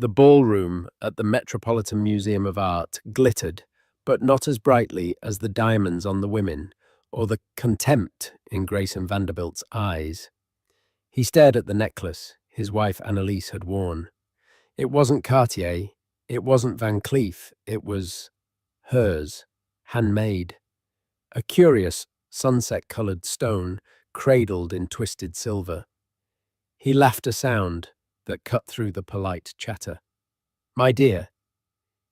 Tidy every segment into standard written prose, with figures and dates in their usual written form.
The ballroom at the Metropolitan Museum of Art glittered, but not as brightly as the diamonds on the women or the contempt in Grayson Vanderbilt's eyes. He stared at the necklace his wife Annelise had worn. It wasn't Cartier, it wasn't Van Cleef, it was hers, handmade. A curious, sunset-colored stone cradled in twisted silver. He laughed a sound that cut through the polite chatter. "My dear,"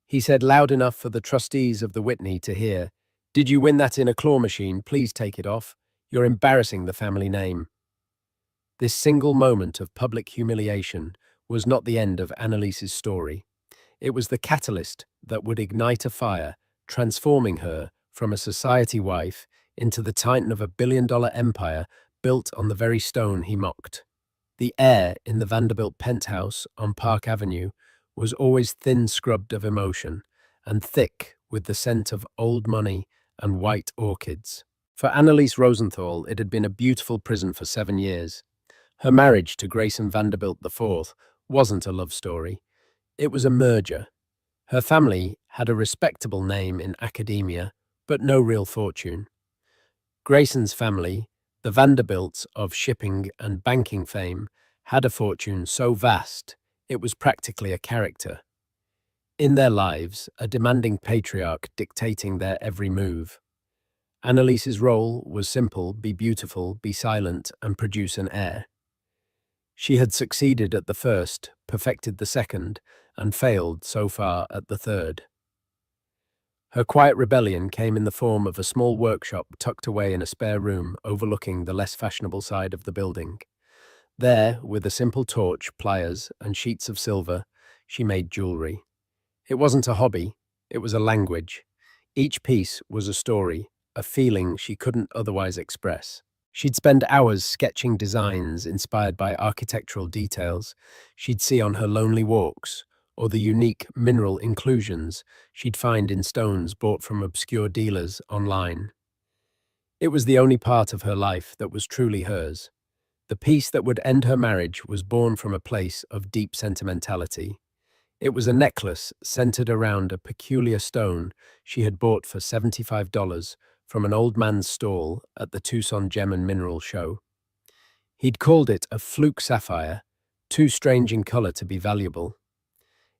he said loud enough for the trustees of the Whitney to hear, "did you win that in a claw machine? Please take it off. You're embarrassing the family name." This single moment of public humiliation was not the end of Annelise's story. It was the catalyst that would ignite a fire, transforming her from a society wife into the titan of a billion-dollar empire built on the very stone he mocked. The air in the Vanderbilt penthouse on Park Avenue was always thin-scrubbed of emotion and thick with the scent of old money and white orchids. For Annelise Rosenthal, it had been a beautiful prison for 7 years. Her marriage to Grayson Vanderbilt IV wasn't a love story. It was a merger. Her family had a respectable name in academia, but no real fortune. Grayson's family, the Vanderbilts of shipping and banking fame, had a fortune so vast it was practically a character. In their lives, a demanding patriarch dictating their every move. Annelise's role was simple: be beautiful, be silent, and produce an heir. She had succeeded at the first, perfected the second, and failed so far at the third. Her quiet rebellion came in the form of a small workshop tucked away in a spare room overlooking the less fashionable side of the building. There, with a simple torch, pliers, and sheets of silver, she made jewelry. It wasn't a hobby, it was a language. Each piece was a story, a feeling she couldn't otherwise express. She'd spend hours sketching designs inspired by architectural details she'd see on her lonely walks, or the unique mineral inclusions she'd find in stones bought from obscure dealers online. It was the only part of her life that was truly hers. The piece that would end her marriage was born from a place of deep sentimentality. It was a necklace centered around a peculiar stone she had bought for $75 from an old man's stall at the Tucson Gem and Mineral Show. He'd called it a fluke sapphire, too strange in color to be valuable.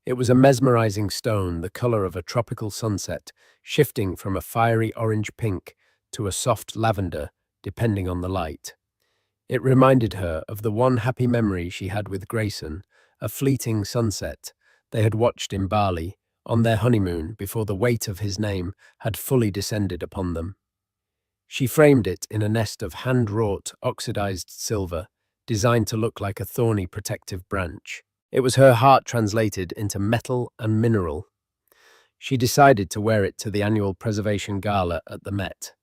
It was a mesmerizing stone, the color of a tropical sunset, shifting from a fiery orange-pink to a soft lavender, depending on the light. It reminded her of the one happy memory she had with Grayson, a fleeting sunset they had watched in Bali on their honeymoon before the weight of his name had fully descended upon them. She framed it in a nest of hand-wrought, oxidized silver, designed to look like a thorny protective branch. It was her heart translated into metal and mineral. She decided to wear it to the annual Preservation Gala at the Met.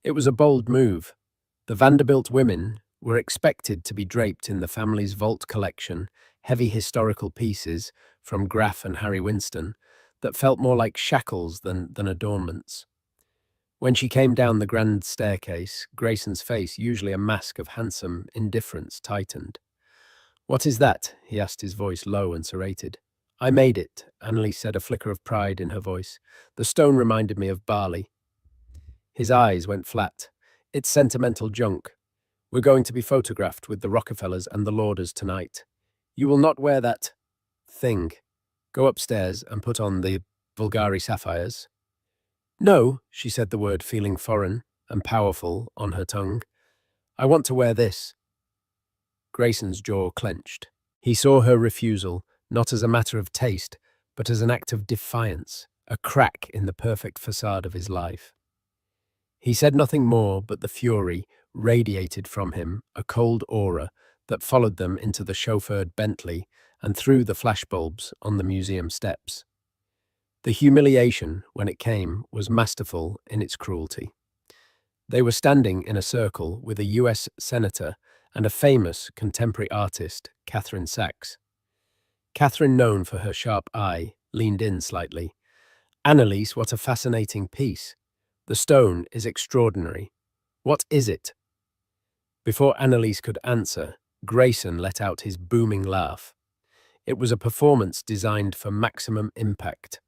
It was a bold move. The Vanderbilt women were expected to be draped in the family's vault collection, heavy historical pieces from Graff and Harry Winston that felt more like shackles than adornments. When she came down the grand staircase, Grayson's face, usually a mask of handsome indifference, tightened. "What is that?" he asked, his voice low and serrated. "I made it," Annelise said, a flicker of pride in her voice. "The stone reminded me of Bali." His eyes went flat. "It's sentimental junk. We're going to be photographed with the Rockefellers and the Lauders tonight. You will not wear that thing. Go upstairs and put on the Bulgari sapphires." "No," she said, the word feeling foreign and powerful on her tongue. "I want to wear this." Grayson's jaw clenched. He saw her refusal not as a matter of taste, but as an act of defiance, a crack in the perfect facade of his life. He said nothing more, but the fury radiated from him, a cold aura that followed them into the chauffeured Bentley and through the flashbulbs on the museum steps. The humiliation, when it came, was masterful in its cruelty. They were standing in a circle with a US senator and a famous contemporary artist, Catherine Sachs. Catherine, known for her sharp eye, leaned in slightly. "Annelise, what a fascinating piece. The stone is extraordinary. What is it?" Before Annelise could answer, Grayson let out his booming laugh. It was a performance designed for maximum impact,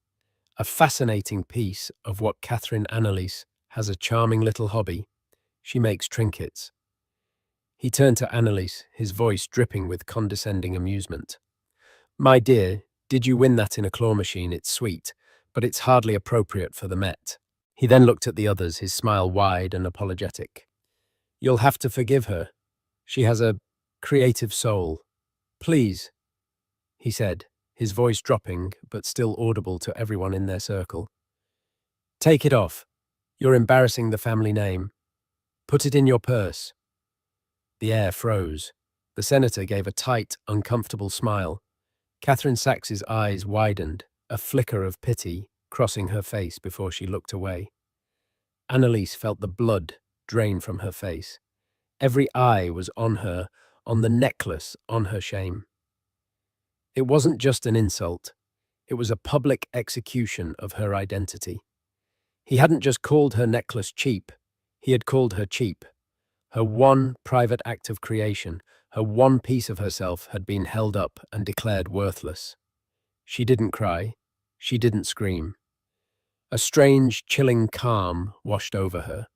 a fascinating piece of what Catherine Annelise has a charming little hobby. She makes trinkets. He turned to Annelise, his voice dripping with condescending amusement. My dear, did you win that in a claw machine? It's sweet, but it's hardly appropriate for the Met. He then looked at the others, his smile wide and apologetic. You'll have to forgive her. She has a creative soul. Please, he said, his voice dropping, but still audible to everyone in their circle. Take it off. You're embarrassing the family name. Put it in your purse. The air froze. The senator gave a tight, uncomfortable smile. Catherine Saxe's eyes widened, a flicker of pity crossing her face before she looked away. Annelise felt the blood drain from her face. Every eye was on her, on the necklace, on her shame. It wasn't just an insult. It was a public execution of her identity. He hadn't just called her necklace cheap. He had called her cheap. Her one private act of creation, her one piece of herself had been held up and declared worthless. She didn't cry. She didn't scream. A strange, chilling calm washed over her.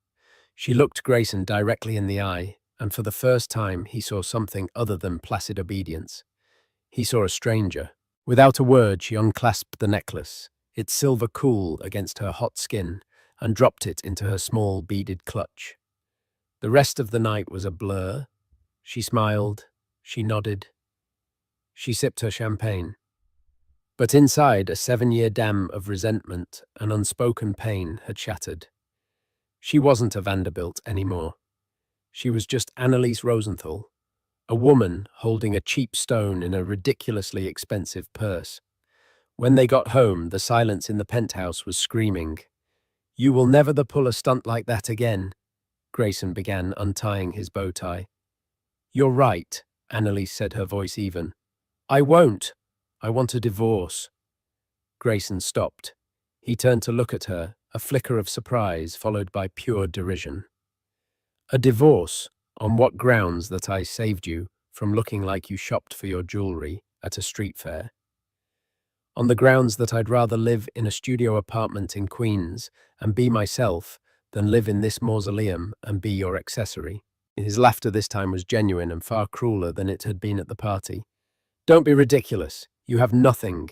She looked Grayson directly in the eye, and for the first time he saw something other than placid obedience. He saw a stranger. Without a word, she unclasped the necklace, its silver cool against her hot skin, and dropped it into her small beaded clutch. The rest of the night was a blur. She smiled. She nodded. She sipped her champagne. But inside, a 7-year dam of resentment and unspoken pain had shattered. She wasn't a Vanderbilt anymore. She was just Annelise Rosenthal, a woman holding a cheap stone in a ridiculously expensive purse. When they got home, the silence in the penthouse was screaming. You will never pull a stunt like that again. Grayson began untying his bow tie. You're right, Annelise said, her voice even. I won't. I want a divorce. Grayson stopped. He turned to look at her, a flicker of surprise followed by pure derision. A divorce? On what grounds that I saved you from looking like you shopped for your jewelry at a street fair? On the grounds that I'd rather live in a studio apartment in Queens and be myself than live in this mausoleum and be your accessory. His laughter this time was genuine and far crueler than it had been at the party. Don't be ridiculous. You have nothing.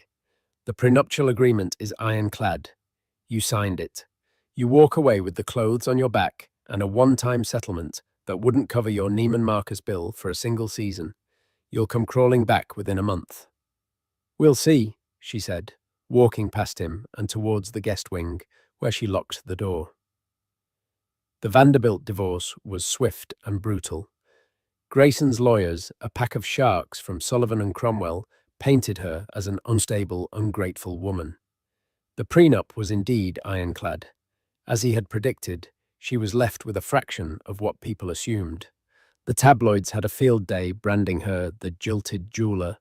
The prenuptial agreement is ironclad. You signed it. You walk away with the clothes on your back and a one-time settlement that wouldn't cover your Neiman Marcus bill for a single season. You'll come crawling back within a month. We'll see, she said, walking past him and towards the guest wing, where she locked the door. The Vanderbilt divorce was swift and brutal. Grayson's lawyers, a pack of sharks from Sullivan and Cromwell, painted her as an unstable, ungrateful woman. The prenup was indeed ironclad. As he had predicted, she was left with a fraction of what people assumed. The tabloids had a field day branding her the jilted jeweler.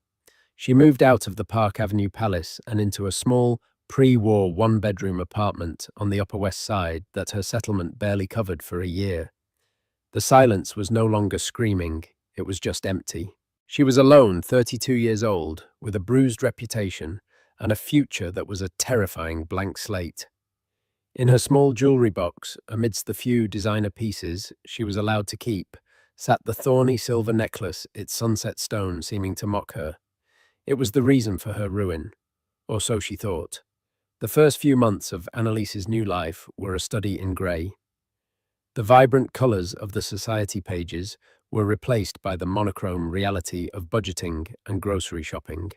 She moved out of the Park Avenue Palace and into a small, pre-war one-bedroom apartment on the Upper West Side that her settlement barely covered for a year. The silence was no longer screaming, it was just empty. She was alone, 32 years old, with a bruised reputation and a future that was a terrifying blank slate. In her small jewelry box, amidst the few designer pieces she was allowed to keep, sat the thorny silver necklace, its sunset stone seeming to mock her. It was the reason for her ruin, or so she thought. The first few months of Annelise's new life were a study in grey. The vibrant colours of the society pages were replaced by the monochrome reality of budgeting and grocery shopping.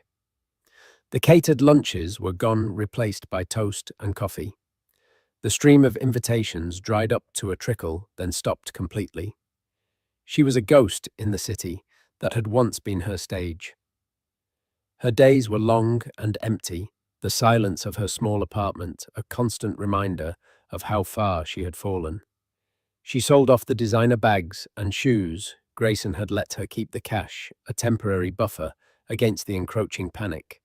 The catered lunches were gone, replaced by toast and coffee. The stream of invitations dried up to a trickle, then stopped completely. She was a ghost in the city that had once been her stage. Her days were long and empty, the silence of her small apartment a constant reminder of how far she had fallen. She sold off the designer bags and shoes. Grayson had let her keep the cash, a temporary buffer against the encroaching panic.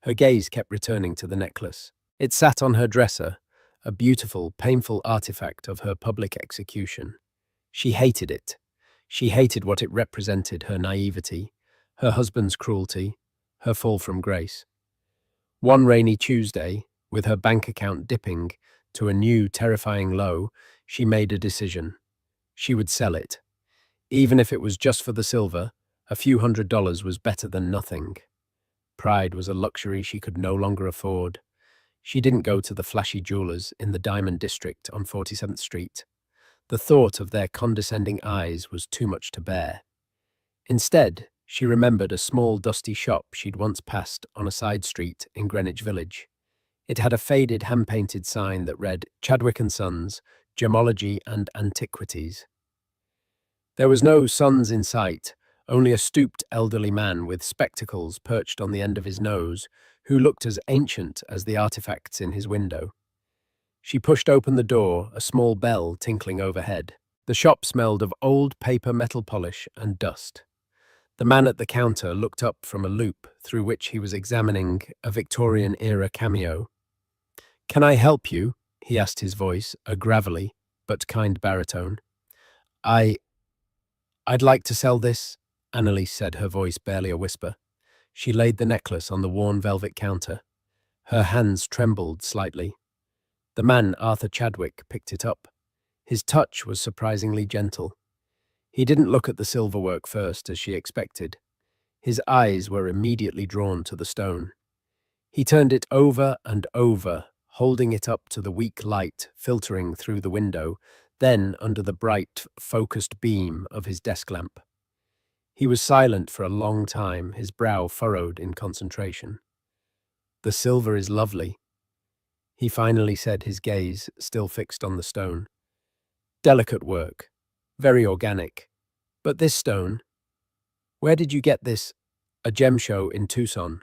Her gaze kept returning to the necklace. It sat on her dresser, a beautiful, painful artifact of her public execution. She hated it. She hated what it represented, her naivety, her husband's cruelty, her fall from grace. One rainy Tuesday, with her bank account dipping to a new terrifying low, she made a decision. She would sell it. Even if it was just for the silver, a few $100s was better than nothing. Pride was a luxury she could no longer afford. She didn't go to the flashy jewelers in the Diamond District on 47th Street. The thought of their condescending eyes was too much to bear. Instead, she remembered a small dusty shop she'd once passed on a side street in Greenwich Village. It had a faded hand-painted sign that read Chadwick & Sons, Gemology and Antiquities. There was no Sons in sight, only a stooped elderly man with spectacles perched on the end of his nose, who looked as ancient as the artifacts in his window. She pushed open the door, a small bell tinkling overhead. The shop smelled of old paper metal polish and dust. The man at the counter looked up from a loupe through which he was examining a Victorian-era cameo. "Can I help you?" he asked, his voice a gravelly but kind baritone. I'd like to sell this," Annelise said, her voice barely a whisper. She laid the necklace on the worn velvet counter. Her hands trembled slightly. The man, Arthur Chadwick, picked it up. His touch was surprisingly gentle. He didn't look at the silverwork first, as she expected. His eyes were immediately drawn to the stone. He turned it over and over, holding it up to the weak light filtering through the window, then under the bright, focused beam of his desk lamp. He was silent for a long time, his brow furrowed in concentration. "The silver is lovely," he finally said, his gaze still fixed on the stone. "Delicate work, very organic. But this stone, where did you get this?" "A gem show in Tucson,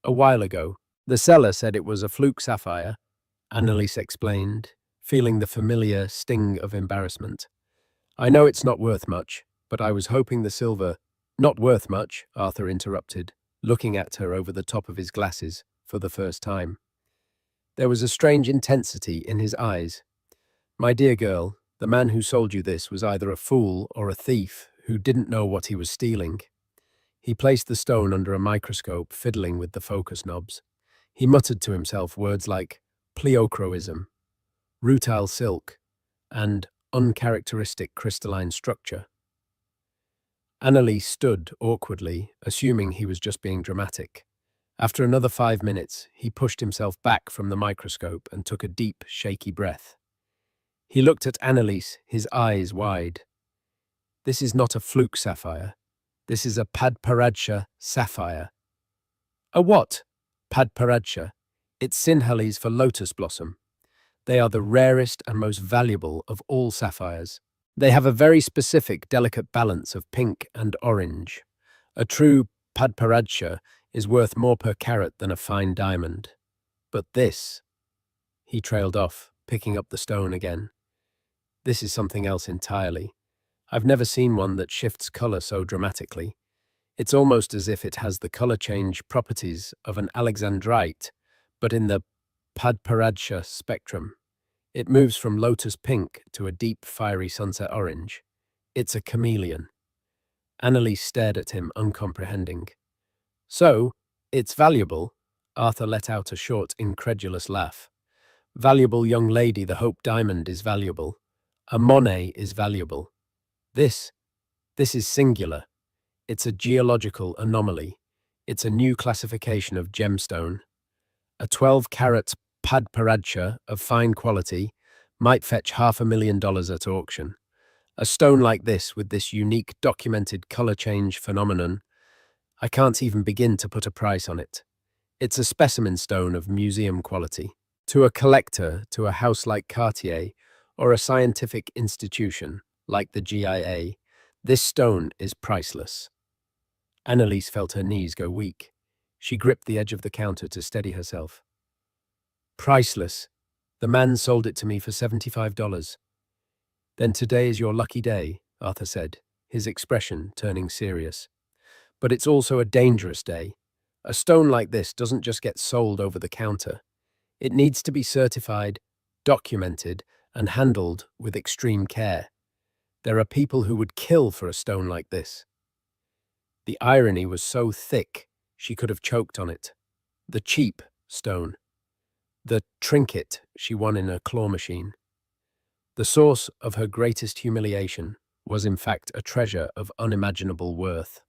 a while ago. The seller said it was a fluke sapphire," Annelise explained, feeling the familiar sting of embarrassment. "I know it's not worth much, but I was hoping the silver—" "Not worth much," Arthur interrupted, looking at her over the top of his glasses for the first time. There was a strange intensity in his eyes. "My dear girl, the man who sold you this was either a fool or a thief who didn't know what he was stealing." He placed the stone under a microscope, fiddling with the focus knobs. He muttered to himself words like pleochroism, rutile silk, and uncharacteristic crystalline structure. Annelise stood awkwardly, assuming he was just being dramatic. After another 5 minutes, he pushed himself back from the microscope and took a deep, shaky breath. He looked at Annelise, his eyes wide. "This is not a fluke sapphire. This is a Padparadscha sapphire." "A what?" "Padparadscha. It's Sinhalese for lotus blossom. They are the rarest and most valuable of all sapphires. They have a very specific, delicate balance of pink and orange. A true Padparadscha is worth more per carat than a fine diamond. But this—" He trailed off, picking up the stone again. "This is something else entirely. I've never seen one that shifts color so dramatically. It's almost as if it has the color change properties of an alexandrite, but in the Padparadscha spectrum. It moves from lotus pink to a deep, fiery sunset orange. It's a chameleon." Annelise stared at him, uncomprehending. "So, it's valuable?" Arthur let out a short, incredulous laugh. "Valuable, young lady, the Hope Diamond is valuable. A Monet is valuable. This is singular. It's a geological anomaly. It's a new classification of gemstone. A 12-carat Padparadscha of fine quality might fetch $500,000 at auction. A stone like this, with this unique documented color change phenomenon, I can't even begin to put a price on it. It's a specimen stone of museum quality. To a collector, to a house like Cartier, or a scientific institution like the GIA, this stone is priceless." Annelise felt her knees go weak. She gripped the edge of the counter to steady herself. "Priceless. The man sold it to me for $75. "Then today is your lucky day," Arthur said, his expression turning serious. "But it's also a dangerous day. A stone like this doesn't just get sold over the counter. It needs to be certified, documented, and handled with extreme care. There are people who would kill for a stone like this." The irony was so thick, she could have choked on it. The cheap stone. The trinket she won in a claw machine. The source of her greatest humiliation was in fact a treasure of unimaginable worth.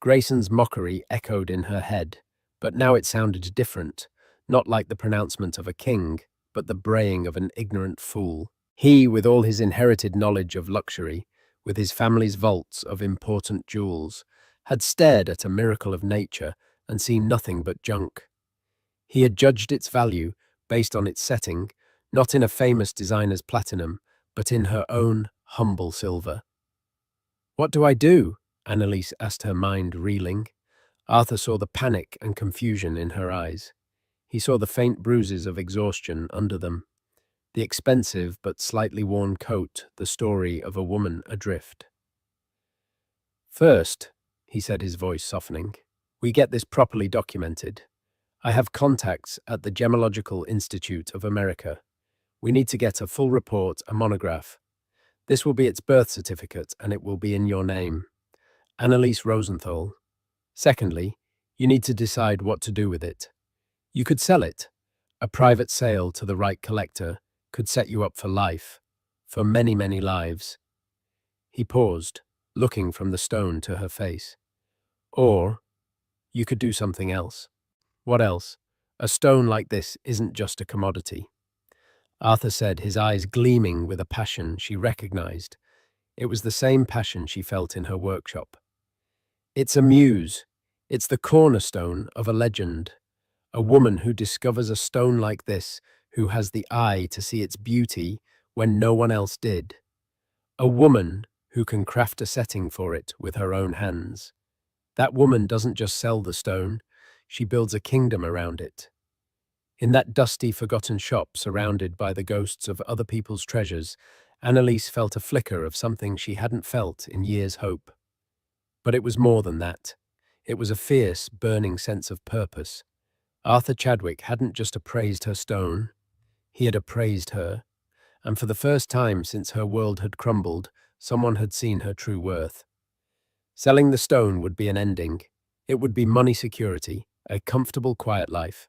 Grayson's mockery echoed in her head, but now it sounded different, not like the pronouncement of a king, but the braying of an ignorant fool. He, with all his inherited knowledge of luxury, with his family's vaults of important jewels, had stared at a miracle of nature and seen nothing but junk. He had judged its value based on its setting, not in a famous designer's platinum, but in her own humble silver. "What do I do?" Annelise asked, her mind reeling. Arthur saw the panic and confusion in her eyes. He saw the faint bruises of exhaustion under them. The expensive but slightly worn coat, the story of a woman adrift. "First," he said, his voice softening, "we get this properly documented. I have contacts at the Gemological Institute of America. We need to get a full report, a monograph. This will be its birth certificate, and it will be in your name. Annelise Rosenthal. Secondly, you need to decide what to do with it. You could sell it. A private sale to the right collector could set you up for life, for many, many lives." He paused, looking from the stone to her face. "Or you could do something else." "What else? A stone like this isn't just a commodity." Arthur said, his eyes gleaming with a passion she recognized. It was the same passion she felt in her workshop. "It's a muse. It's the cornerstone of a legend. A woman who discovers a stone like this, who has the eye to see its beauty when no one else did. A woman who can craft a setting for it with her own hands. That woman doesn't just sell the stone, she builds a kingdom around it." In that dusty, forgotten shop, surrounded by the ghosts of other people's treasures, Annelise felt a flicker of something she hadn't felt in years' hope. But it was more than that. It was a fierce, burning sense of purpose. Arthur Chadwick hadn't just appraised her stone, he had appraised her, and for the first time since her world had crumbled, someone had seen her true worth. Selling the stone would be an ending. It would be money security, a comfortable, quiet life.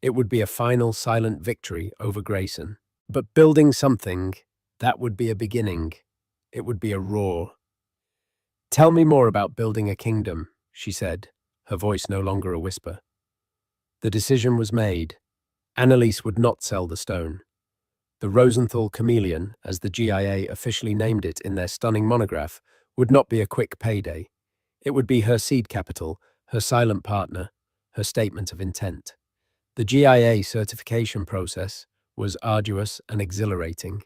It would be a final, silent victory over Grayson. But building something, that would be a beginning. It would be a roar. "Tell me more about building a kingdom," she said, her voice no longer a whisper. The decision was made. Annelise would not sell the stone. The Rosenthal Chameleon, as the GIA officially named it in their stunning monograph, would not be a quick payday. It would be her seed capital, her silent partner, her statement of intent. The GIA certification process was arduous and exhilarating.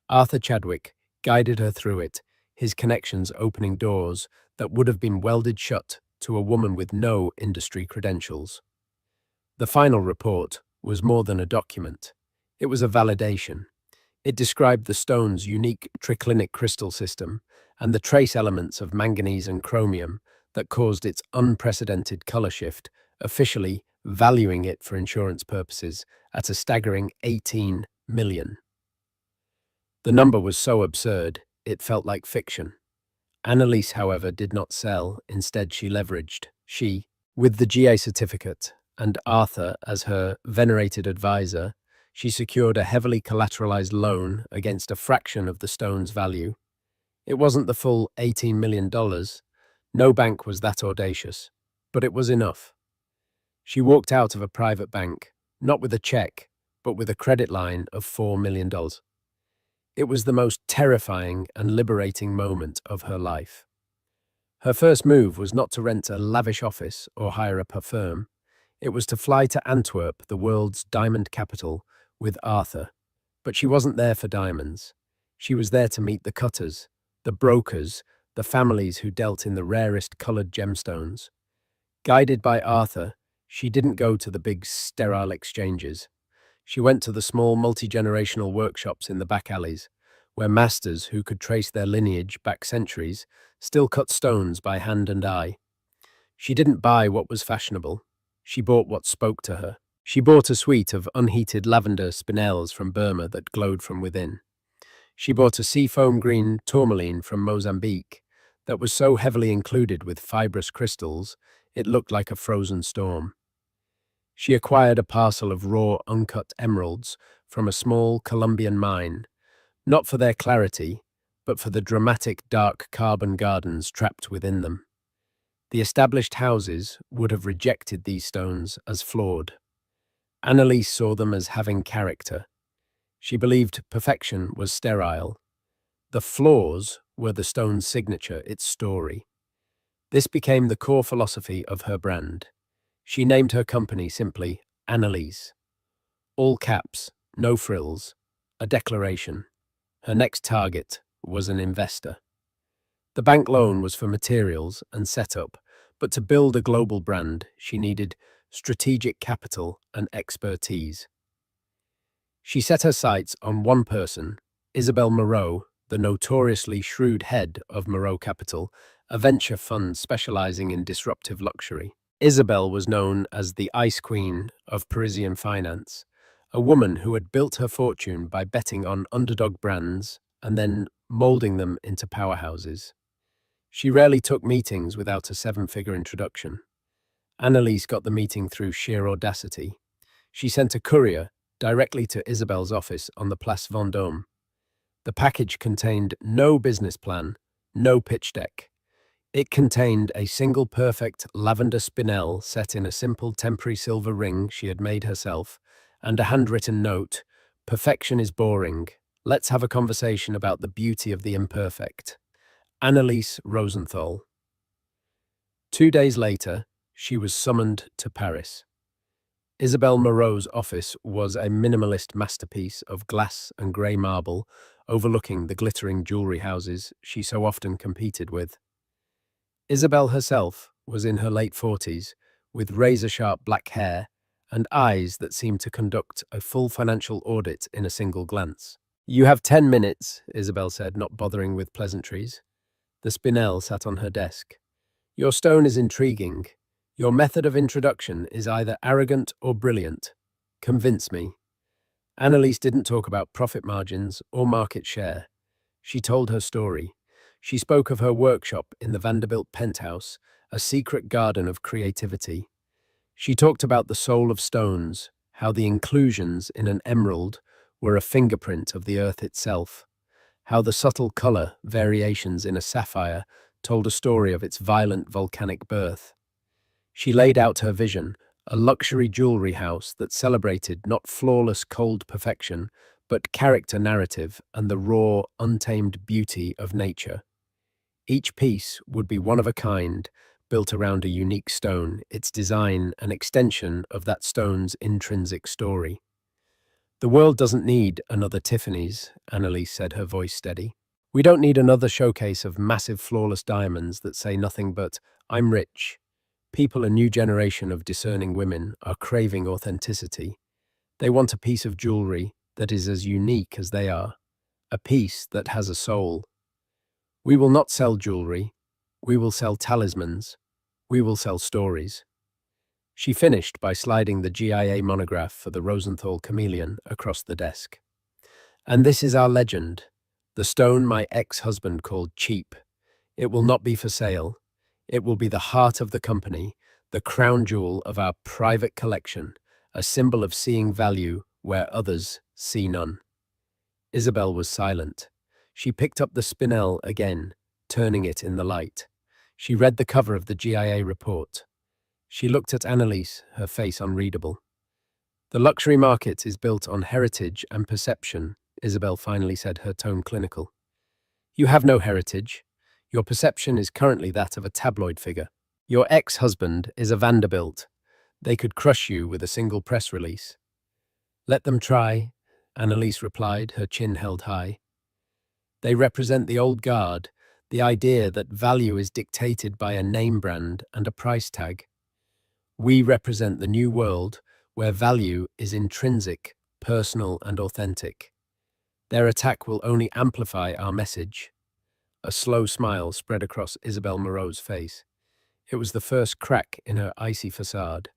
Arthur Chadwick guided her through it, his connections opening doors that would have been welded shut to a woman with no industry credentials. The final report was more than a document. It was a validation. It described the stone's unique triclinic crystal system and the trace elements of manganese and chromium that caused its unprecedented color shift, officially valuing it for insurance purposes at a staggering 18 million. The number was so absurd, it felt like fiction. Annelise, however, did not sell. Instead, she leveraged. She, with the GA certificate and Arthur as her venerated advisor, she secured a heavily collateralized loan against a fraction of the stone's value. It wasn't the full $18 million. No bank was that audacious, but it was enough. She walked out of a private bank, not with a check, but with a credit line of $4 million. It was the most terrifying and liberating moment of her life. Her first move was not to rent a lavish office or hire a firm. It was to fly to Antwerp, the world's diamond capital, with Arthur. But she wasn't there for diamonds. She was there to meet the cutters, the brokers, the families who dealt in the rarest colored gemstones. Guided by Arthur, she didn't go to the big sterile exchanges. She went to the small multi-generational workshops in the back alleys, where masters who could trace their lineage back centuries still cut stones by hand and eye. She didn't buy what was fashionable. She bought what spoke to her. She bought a suite of unheated lavender spinels from Burma that glowed from within. She bought a seafoam green tourmaline from Mozambique that was so heavily included with fibrous crystals It looked like a frozen storm. She acquired a parcel of raw, uncut emeralds from a small Colombian mine, not for their clarity, but for the dramatic dark carbon gardens trapped within them. The established houses would have rejected these stones as flawed. Annelise saw them as having character. She believed perfection was sterile. The flaws were the stone's signature, its story. This became the core philosophy of her brand. She named her company simply Annelise. All caps, no frills, a declaration. Her next target was an investor. The bank loan was for materials and setup, but to build a global brand, she needed strategic capital and expertise. She set her sights on one person, Isabelle Moreau, the notoriously shrewd head of Moreau Capital, a venture fund specializing in disruptive luxury. Isabelle was known as the Ice Queen of Parisian finance, a woman who had built her fortune by betting on underdog brands and then molding them into powerhouses. She rarely took meetings without a seven-figure introduction. Annelise got the meeting through sheer audacity. She sent a courier directly to Isabelle's office on the Place Vendôme. The package contained no business plan, no pitch deck. It contained a single perfect lavender spinel set in a simple temporary silver ring she had made herself, and a handwritten note, "Perfection is boring. Let's have a conversation about the beauty of the imperfect." Annelise Rosenthal. 2 days later, she was summoned to Paris. Isabelle Moreau's office was a minimalist masterpiece of glass and grey marble overlooking the glittering jewelry houses she so often competed with. Isabelle herself was in her late 40s, with razor-sharp black hair and eyes that seemed to conduct a full financial audit in a single glance. "You have 10 minutes, Isabelle said, not bothering with pleasantries. The spinel sat on her desk. "Your stone is intriguing. Your method of introduction is either arrogant or brilliant. Convince me." Annelise didn't talk about profit margins or market share. She told her story. She spoke of her workshop in the Vanderbilt penthouse, a secret garden of creativity. She talked about the soul of stones, how the inclusions in an emerald were a fingerprint of the earth itself, how the subtle color variations in a sapphire told a story of its violent volcanic birth. She laid out her vision, a luxury jewelry house that celebrated not flawless cold perfection, but character narrative and the raw, untamed beauty of nature. Each piece would be one of a kind, built around a unique stone, its design an extension of that stone's intrinsic story. "The world doesn't need another Tiffany's," Annelise said, her voice steady. "We don't need another showcase of massive flawless diamonds that say nothing but, 'I'm rich.' People, a new generation of discerning women, are craving authenticity. They want a piece of jewelry that is as unique as they are, a piece that has a soul. We will not sell jewelry. We will sell talismans. We will sell stories." She finished by sliding the GIA monograph for the Rosenthal Chameleon across the desk. "And this is our legend, the stone my ex-husband called cheap. It will not be for sale. It will be the heart of the company, the crown jewel of our private collection, a symbol of seeing value where others see none." Isabelle was silent. She picked up the spinel again, turning it in the light. She read the cover of the GIA report. She looked at Annelise, her face unreadable. "The luxury market is built on heritage and perception," Isabelle finally said, her tone clinical. "You have no heritage. Your perception is currently that of a tabloid figure. Your ex-husband is a Vanderbilt. They could crush you with a single press release." "Let them try," Annelise replied, her chin held high. "They represent the old guard, the idea that value is dictated by a name brand and a price tag. We represent the new world where value is intrinsic, personal, and authentic. Their attack will only amplify our message." A slow smile spread across Isabelle Moreau's face. It was the first crack in her icy facade.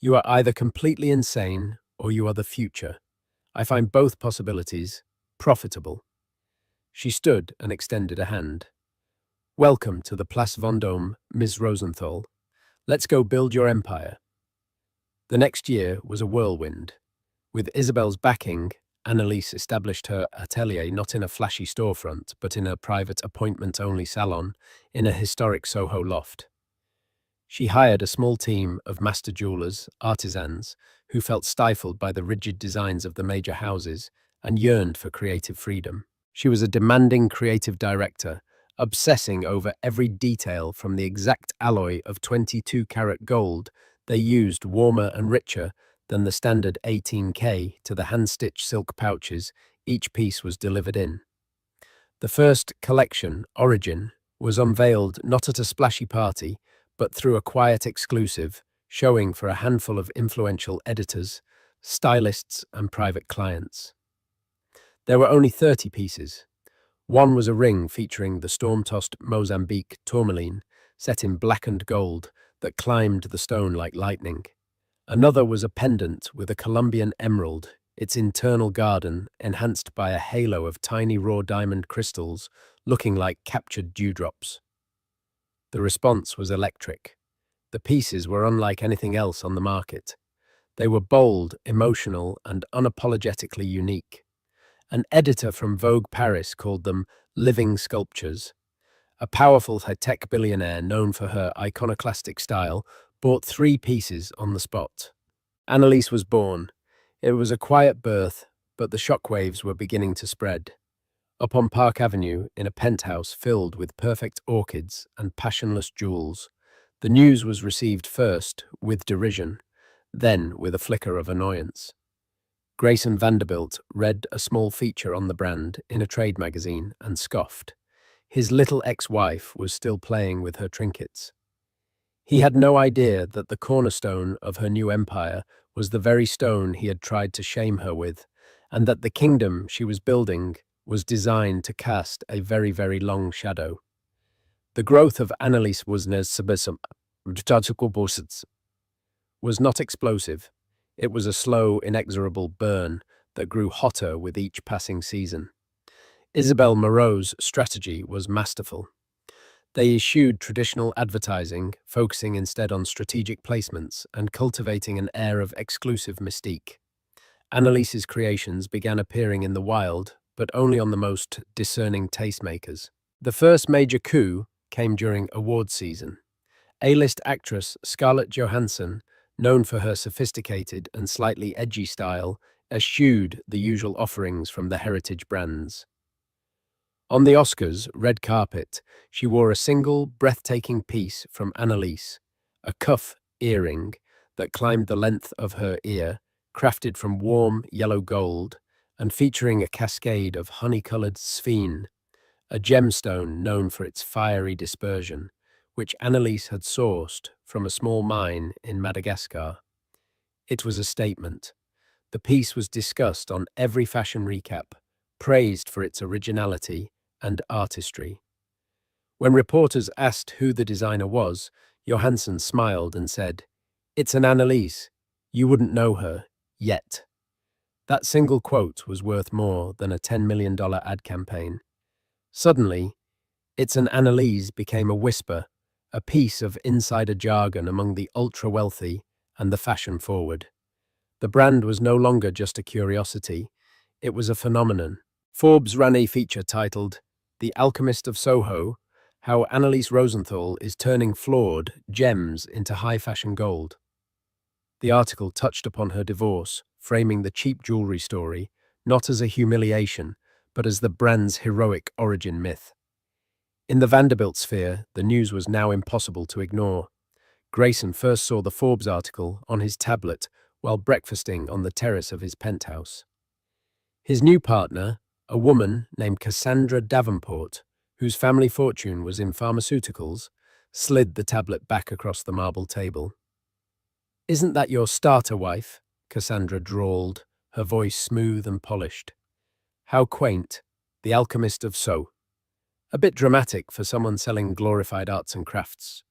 "You are either completely insane or you are the future. I find both possibilities profitable." She stood and extended a hand. "Welcome to the Place Vendôme, Ms. Rosenthal. Let's go build your empire. The next year was a whirlwind. With Isabelle's backing, Annelise established her atelier not in a flashy storefront, but in a private appointment-only salon in a historic Soho loft. She hired a small team of master jewelers, artisans, who felt stifled by the rigid designs of the major houses and yearned for creative freedom. She was a demanding creative director, obsessing over every detail from the exact alloy of 22-carat gold they used warmer and richer than the standard 18K to the hand-stitched silk pouches each piece was delivered in. The first collection, Origin, was unveiled not at a splashy party, but through a quiet exclusive, showing for a handful of influential editors, stylists, and private clients. There were only 30 pieces. One was a ring featuring the storm-tossed Mozambique tourmaline, set in blackened gold, that climbed the stone like lightning. Another was a pendant with a Colombian emerald, its internal garden enhanced by a halo of tiny raw diamond crystals looking like captured dewdrops. The response was electric. The pieces were unlike anything else on the market. They were bold, emotional, and unapologetically unique. An editor from Vogue Paris called them living sculptures. A powerful high-tech billionaire known for her iconoclastic style bought 3 pieces on the spot. Annelise was born. It was a quiet birth, but the shockwaves were beginning to spread. Up on Park Avenue, in a penthouse filled with perfect orchids and passionless jewels, the news was received first with derision, then with a flicker of annoyance. Grayson Vanderbilt read a small feature on the brand in a trade magazine and scoffed. His little ex-wife was still playing with her trinkets. He had no idea that the cornerstone of her new empire was the very stone he had tried to shame her with, and that the kingdom she was building was designed to cast a very, very long shadow. The growth of Annelise was not explosive. It was a slow, inexorable burn that grew hotter with each passing season. Isabelle Moreau's strategy was masterful. They eschewed traditional advertising, focusing instead on strategic placements and cultivating an air of exclusive mystique. Annelise's creations began appearing in the wild, but only on the most discerning tastemakers. The first major coup came during awards season. A-list actress Scarlett Johansson, known for her sophisticated and slightly edgy style, eschewed the usual offerings from the heritage brands. On the Oscars' red carpet, she wore a single, breathtaking piece from Annelise, a cuff earring that climbed the length of her ear, crafted from warm yellow gold and featuring a cascade of honey-colored sphene, a gemstone known for its fiery dispersion, which Annelise had sourced from a small mine in Madagascar. It was a statement. The piece was discussed on every fashion recap, praised for its originality and artistry. When reporters asked who the designer was, Johansson smiled and said, "It's an Annelise. You wouldn't know her, yet." That single quote was worth more than a $10 million ad campaign. Suddenly, "It's an Annelise" became a whisper, a piece of insider jargon among the ultra-wealthy and the fashion-forward. The brand was no longer just a curiosity, it was a phenomenon. Forbes ran a feature titled, "The Alchemist of Soho, How Annelise Rosenthal is Turning Flawed Gems into High-Fashion Gold." The article touched upon her divorce, framing the cheap jewelry story, not as a humiliation, but as the brand's heroic origin myth. In the Vanderbilt sphere, the news was now impossible to ignore. Grayson first saw the Forbes article on his tablet while breakfasting on the terrace of his penthouse. His new partner, a woman named Cassandra Davenport, whose family fortune was in pharmaceuticals, slid the tablet back across the marble table. "Isn't that your starter wife?" Cassandra drawled, her voice smooth and polished. "How quaint, the alchemist of So. A bit dramatic for someone selling glorified arts and crafts.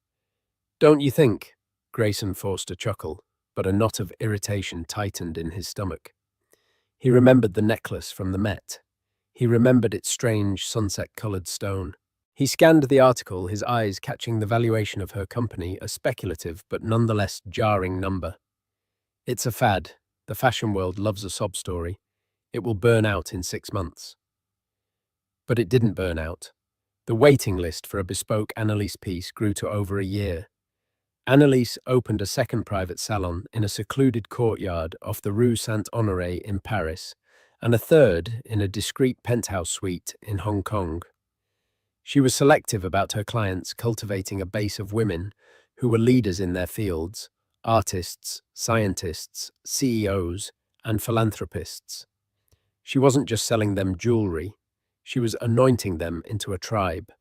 Don't you think?" Grayson forced a chuckle, but a knot of irritation tightened in his stomach. He remembered the necklace from the Met. He remembered its strange sunset-colored stone. He scanned the article, his eyes catching the valuation of her company, a speculative but nonetheless jarring number. It's a fad. The fashion world loves a sob story. It will burn out in 6 months. But it didn't burn out. The waiting list for a bespoke Annelise piece grew to over a year. Annelise opened a second private salon in a secluded courtyard off the Rue Saint-Honoré in Paris, and a third in a discreet penthouse suite in Hong Kong. She was selective about her clients, cultivating a base of women who were leaders in their fields, artists, scientists, CEOs, and philanthropists. She wasn't just selling them jewelry, she was anointing them into a tribe.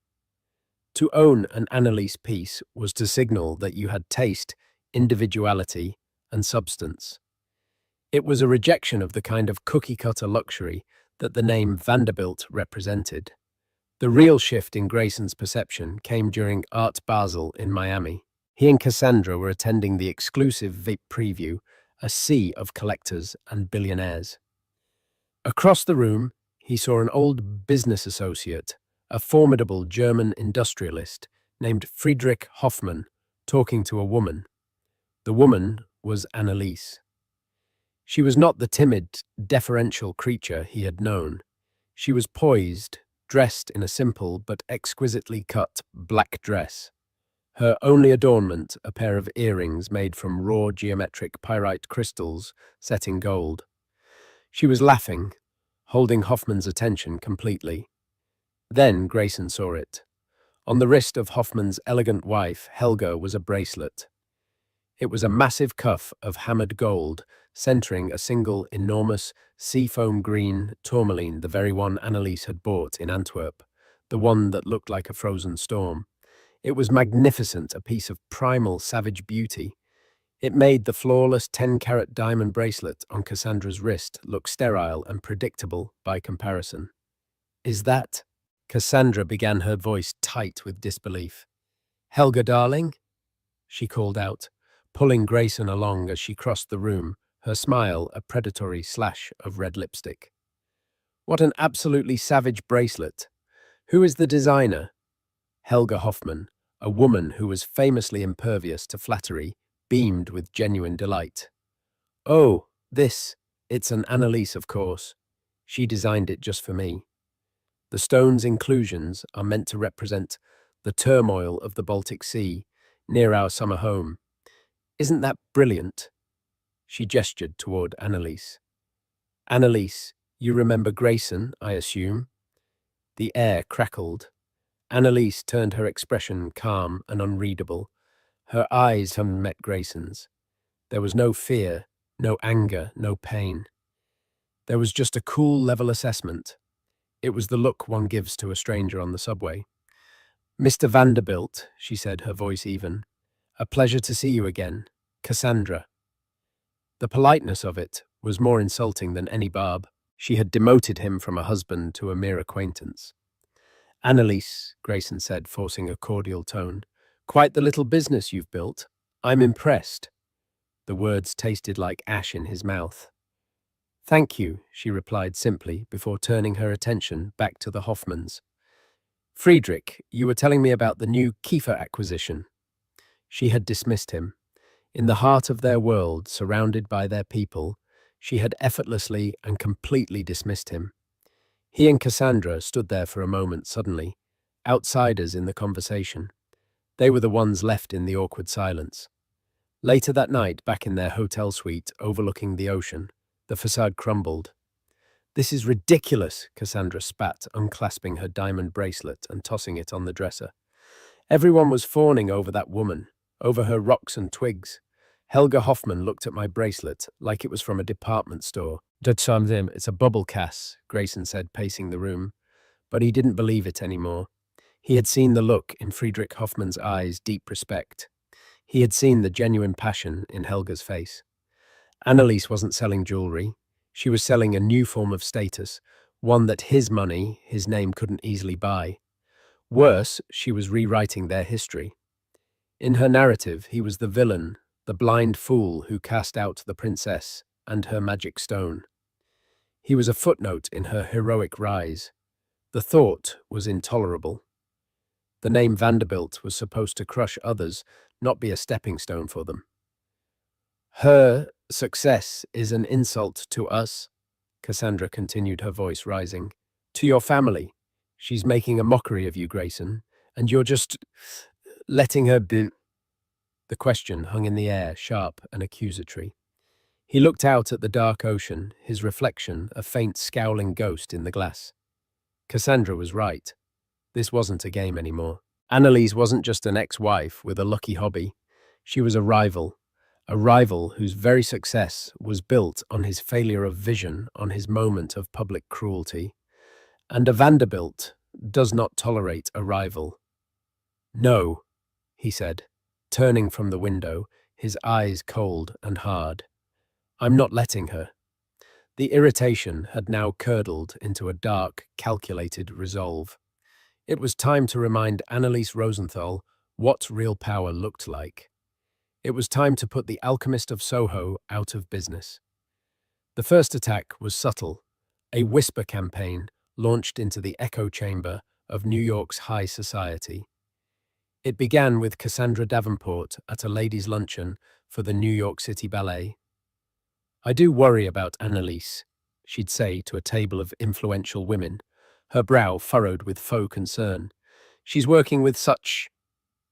To own an Annelise piece was to signal that you had taste, individuality, and substance. It was a rejection of the kind of cookie-cutter luxury that the name Vanderbilt represented. The real shift in Grayson's perception came during Art Basel in Miami. He and Cassandra were attending the exclusive VIP preview, a sea of collectors and billionaires. Across the room, he saw an old business associate, a formidable German industrialist named Friedrich Hoffmann, talking to a woman. The woman was Annelise. She was not the timid, deferential creature he had known. She was poised, dressed in a simple but exquisitely cut black dress. Her only adornment, a pair of earrings made from raw geometric pyrite crystals set in gold. She was laughing, holding Hoffmann's attention completely. Then Grayson saw it. On the wrist of Hoffmann's elegant wife, Helga, was a bracelet. It was a massive cuff of hammered gold, centering a single enormous seafoam green tourmaline, the very one Annelise had bought in Antwerp, the one that looked like a frozen storm. It was magnificent, a piece of primal savage beauty. It made the flawless 10-carat diamond bracelet on Cassandra's wrist look sterile and predictable by comparison. "Is that?" Cassandra began, her voice tight with disbelief. "Helga, darling?" she called out, pulling Grayson along as she crossed the room, her smile a predatory slash of red lipstick. "What an absolutely savage bracelet! Who is the designer?" Helga Hoffmann, a woman who was famously impervious to flattery, beamed with genuine delight. "Oh, it's an Annelise, of course. She designed it just for me. The stone's inclusions are meant to represent the turmoil of the Baltic Sea near our summer home. Isn't that brilliant?" She gestured toward Annelise. "Annelise, you remember Grayson, I assume?" The air crackled. Annelise turned, her expression calm and unreadable. Her eyes met Grayson's. There was no fear, no anger, no pain. There was just a cool, level assessment. It was the look one gives to a stranger on the subway. "Mr. Vanderbilt," she said, her voice even. "A pleasure to see you again. Cassandra." The politeness of it was more insulting than any barb. She had demoted him from a husband to a mere acquaintance. "Annelise," Grayson said, forcing a cordial tone. "Quite the little business you've built. I'm impressed." The words tasted like ash in his mouth. "Thank you," she replied simply, before turning her attention back to the Hoffmanns. "Friedrich, you were telling me about the new Kiefer acquisition." She had dismissed him. In the heart of their world, surrounded by their people, she had effortlessly and completely dismissed him. He and Cassandra stood there for a moment suddenly, outsiders in the conversation. They were the ones left in the awkward silence. Later that night, back in their hotel suite overlooking the ocean, the facade crumbled. "This is ridiculous," Cassandra spat, unclasping her diamond bracelet and tossing it on the dresser. "Everyone was fawning over that woman, over her rocks and twigs. Helga Hoffmann looked at my bracelet like it was from a department store. It's a bubble, Cass," Grayson said, pacing the room. But he didn't believe it anymore. He had seen the look in Friedrich Hoffmann's eyes, deep respect. He had seen the genuine passion in Helga's face. Annelise wasn't selling jewelry. She was selling a new form of status, one that his money, his name couldn't easily buy. Worse, she was rewriting their history. In her narrative, he was the villain, the blind fool who cast out the princess and her magic stone. He was a footnote in her heroic rise. The thought was intolerable. The name Vanderbilt was supposed to crush others, not be a stepping stone for them. Her success is an insult to us, Cassandra continued, her voice rising. To your family. She's making a mockery of you, Grayson, and you're just letting her be. The question hung in the air, sharp and accusatory. He looked out at the dark ocean, his reflection a faint scowling ghost in the glass. Cassandra was right. This wasn't a game anymore. Annelise wasn't just an ex-wife with a lucky hobby. She was a rival whose very success was built on his failure of vision, on his moment of public cruelty. And a Vanderbilt does not tolerate a rival. No, he said, turning from the window, his eyes cold and hard. I'm not letting her. The irritation had now curdled into a dark, calculated resolve. It was time to remind Annelise Rosenthal what real power looked like. It was time to put the alchemist of Soho out of business. The first attack was subtle, a whisper campaign launched into the echo chamber of New York's high society. It began with Cassandra Davenport at a ladies' luncheon for the New York City Ballet. I do worry about Annelise, she'd say to a table of influential women, her brow furrowed with faux concern. She's working with such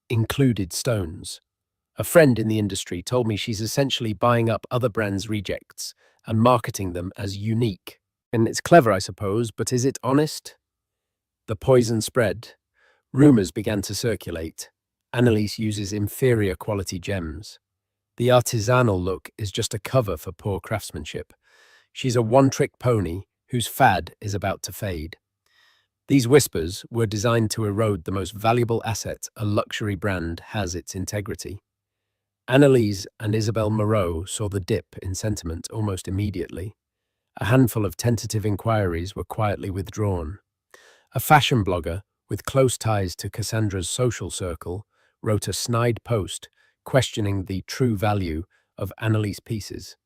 included stones. A friend in the industry told me she's essentially buying up other brands' rejects and marketing them as unique. And it's clever, I suppose, but is it honest? The poison spread. Rumors began to circulate. Annelise uses inferior quality gems. The artisanal look is just a cover for poor craftsmanship. She's a one-trick pony whose fad is about to fade. These whispers were designed to erode the most valuable asset a luxury brand has, its integrity. Annelise and Isabelle Moreau saw the dip in sentiment almost immediately. A handful of tentative inquiries were quietly withdrawn. A fashion blogger with close ties to Cassandra's social circle wrote a snide post questioning the true value of Annelise pieces.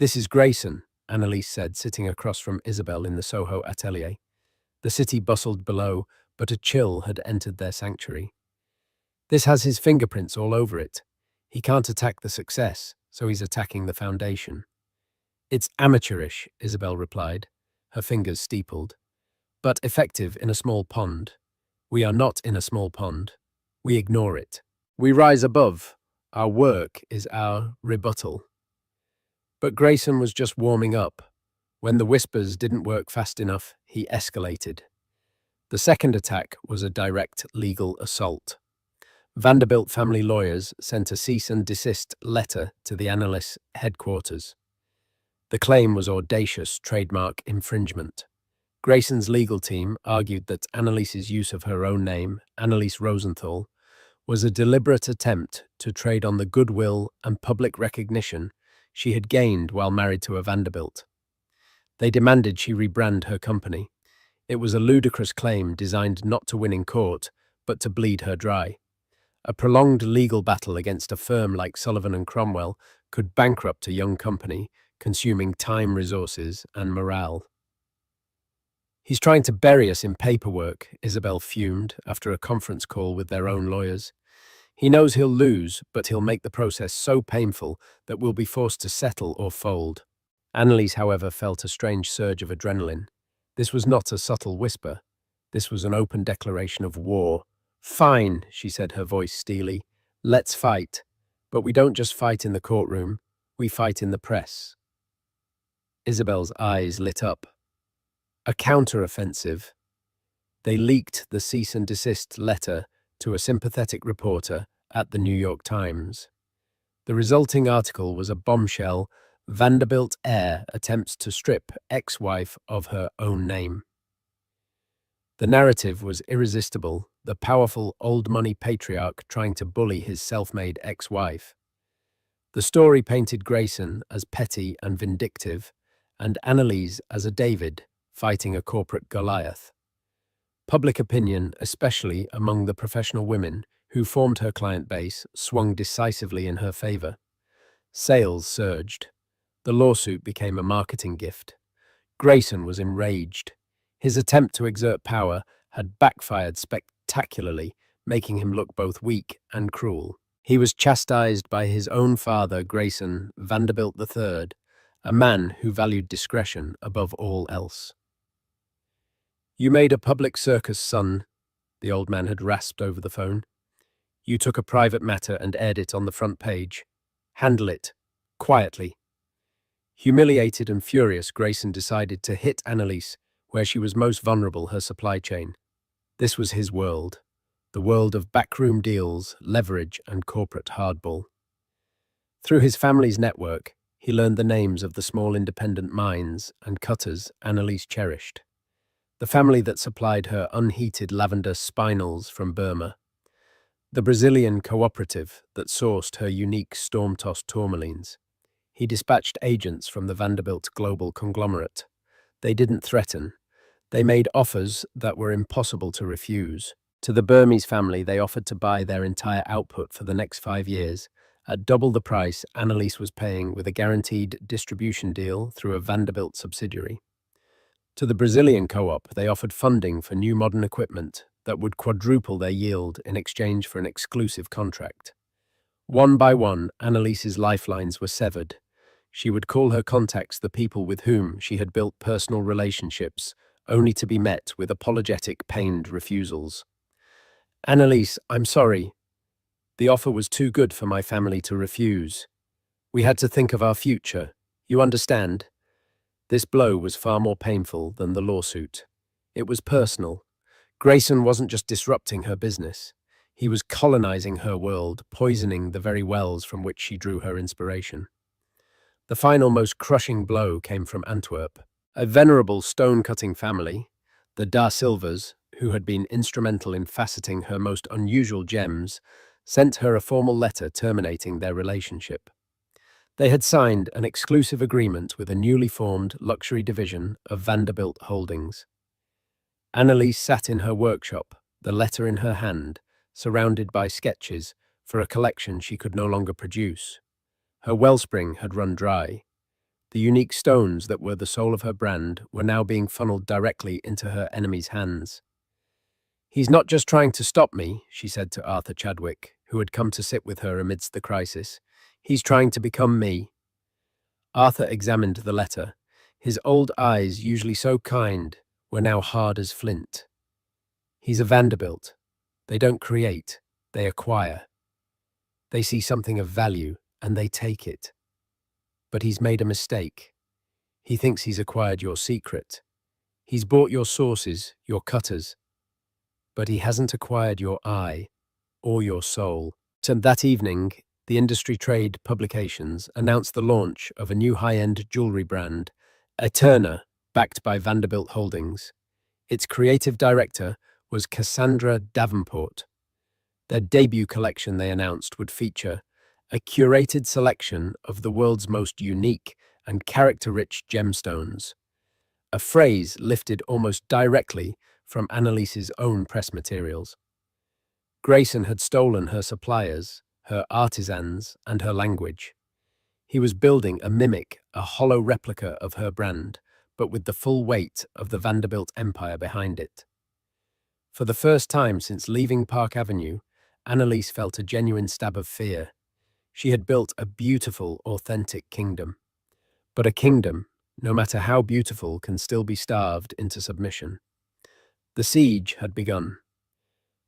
This is Grayson, Annelise said, sitting across from Isabelle in the Soho atelier. The city bustled below, but a chill had entered their sanctuary. This has his fingerprints all over it. He can't attack the success, so he's attacking the foundation. It's amateurish, Isabelle replied, her fingers steepled, but effective in a small pond. We are not in a small pond. We ignore it. We rise above. Our work is our rebuttal. But Grayson was just warming up. When the whispers didn't work fast enough, he escalated. The second attack was a direct legal assault. Vanderbilt family lawyers sent a cease and desist letter to the Annelise headquarters. The claim was audacious trademark infringement. Grayson's legal team argued that Annelise's use of her own name, Annelise Rosenthal, was a deliberate attempt to trade on the goodwill and public recognition she had gained while married to a Vanderbilt. They demanded she rebrand her company. It was a ludicrous claim designed not to win in court, but to bleed her dry. A prolonged legal battle against a firm like Sullivan and Cromwell could bankrupt a young company, consuming time, resources, and morale. He's trying to bury us in paperwork, Isabelle fumed after a conference call with their own lawyers. He knows he'll lose, but he'll make the process so painful that we'll be forced to settle or fold. Annelise, however, felt a strange surge of adrenaline. This was not a subtle whisper. This was an open declaration of war. Fine, she said, her voice steely. Let's fight. But we don't just fight in the courtroom. We fight in the press. Isabelle's eyes lit up. A counter-offensive. They leaked the cease and desist letter to a sympathetic reporter at the New York Times. The resulting article was a bombshell. Vanderbilt heir attempts to strip ex-wife of her own name. The narrative was irresistible, the powerful old-money patriarch trying to bully his self-made ex-wife. The story painted Grayson as petty and vindictive, and Annelise as a David fighting a corporate Goliath. Public opinion, especially among the professional women who formed her client base, swung decisively in her favor. Sales surged. The lawsuit became a marketing gift. Grayson was enraged. His attempt to exert power had backfired spectacularly. spectacularly, making him look both weak and cruel. He was chastised by his own father, Grayson Vanderbilt III, a man who valued discretion above all else. "You made a public circus, son," the old man had rasped over the phone. "You took a private matter and aired it on the front page. Handle it. Quietly." Humiliated and furious, Grayson decided to hit Annelise where she was most vulnerable, her supply chain. This was his world, the world of backroom deals, leverage, and corporate hardball. Through his family's network, he learned the names of the small independent mines and cutters Annelise cherished. The family that supplied her unheated lavender spinels from Burma. The Brazilian cooperative that sourced her unique storm-tossed tourmalines. He dispatched agents from the Vanderbilt global conglomerate. They didn't threaten. They made offers that were impossible to refuse. To the Burmese family, they offered to buy their entire output for the next 5 years at double the price Annelise was paying, with a guaranteed distribution deal through a Vanderbilt subsidiary. To the Brazilian co-op, they offered funding for new modern equipment that would quadruple their yield in exchange for an exclusive contract. One by one, Annelise's lifelines were severed. She would call her contacts the people with whom she had built personal relationships, only to be met with apologetic, pained refusals. "Annelise, I'm sorry. The offer was too good for my family to refuse. We had to think of our future. You understand?" This blow was far more painful than the lawsuit. It was personal. Grayson wasn't just disrupting her business. He was colonizing her world, poisoning the very wells from which she drew her inspiration. The final, most crushing blow came from Antwerp. A venerable stone-cutting family, the Da Silvas, who had been instrumental in faceting her most unusual gems, sent her a formal letter terminating their relationship. They had signed an exclusive agreement with a newly formed luxury division of Vanderbilt Holdings. Annelise sat in her workshop, the letter in her hand, surrounded by sketches for a collection she could no longer produce. Her wellspring had run dry. The unique stones that were the soul of her brand were now being funneled directly into her enemy's hands. "He's not just trying to stop me," she said to Arthur Chadwick, who had come to sit with her amidst the crisis. "He's trying to become me." Arthur examined the letter. His old eyes, usually so kind, were now hard as flint. "He's a Vanderbilt. They don't create, they acquire. They see something of value, and they take it. But he's made a mistake. He thinks he's acquired your secret. He's bought your sources, your cutters. But he hasn't acquired your eye or your soul." So that evening, the industry trade publications announced the launch of a new high-end jewelry brand, Aeterna, backed by Vanderbilt Holdings. Its creative director was Cassandra Davenport. Their debut collection, they announced, would feature a curated selection of the world's most unique and character-rich gemstones, a phrase lifted almost directly from Annelise's own press materials. Grayson had stolen her suppliers, her artisans, and her language. He was building a mimic, a hollow replica of her brand, but with the full weight of the Vanderbilt empire behind it. For the first time since leaving Park Avenue, Annelise felt a genuine stab of fear. She had built a beautiful, authentic kingdom. But a kingdom, no matter how beautiful, can still be starved into submission. The siege had begun.